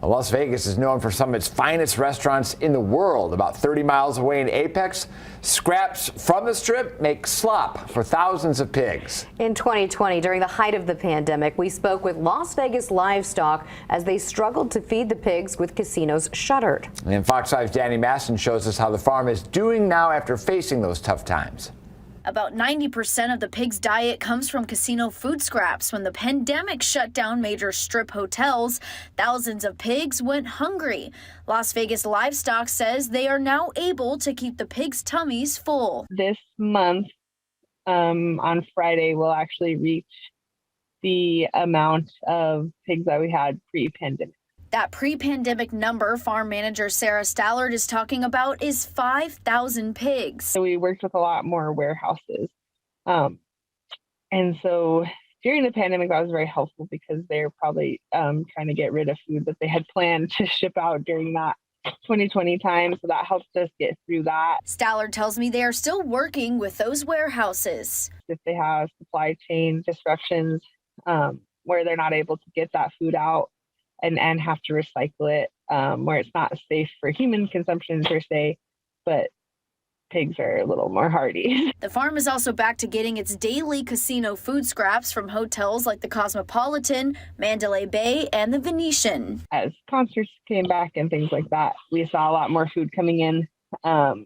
Well, Las Vegas is known for some of its finest restaurants in the world. About 30 miles away in Apex, scraps from the Strip make slop for thousands of pigs. In 2020, during the height of the pandemic, we spoke with Las Vegas livestock as they struggled to feed the pigs with casinos shuttered. And Fox 5's Danny Maston shows us how the farm is doing now after facing those tough times. About 90% of the pig's diet comes from casino food scraps. When the pandemic shut down major Strip hotels, thousands of pigs went hungry. Las Vegas Livestock says they are now able to keep the pigs' tummies full. This month, on Friday, we'll actually reach the amount of pigs that we had pre-pandemic. That pre-pandemic number farm manager Sarah Stallard is talking about is 5,000 pigs. So we worked with a lot more warehouses. And so during the pandemic, that was very helpful because they're probably trying to get rid of food that they had planned to ship out during that 2020 time. So that helped us get through that. Stallard tells me they are still working with those warehouses. If they have supply chain disruptions where they're not able to get that food out, and have to recycle it, where it's not safe for human consumption per se, but pigs are a little more hardy. The farm is also back to getting its daily casino food scraps from hotels like the Cosmopolitan, Mandalay Bay, and the Venetian. As concerts came back and things like that, we saw a lot more food coming in. And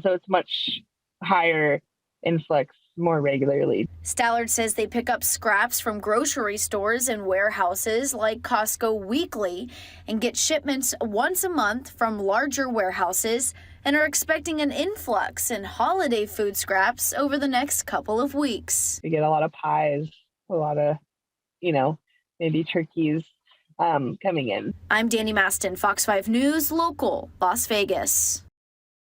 so it's much higher influx more regularly. Stallard says they pick up scraps from grocery stores and warehouses like Costco weekly and get shipments once a month from larger warehouses and are expecting an influx in holiday food scraps over the next couple of weeks. We get a lot of pies, a lot of, maybe turkeys coming in. I'm Danny Maston, Fox 5 News, local, Las Vegas.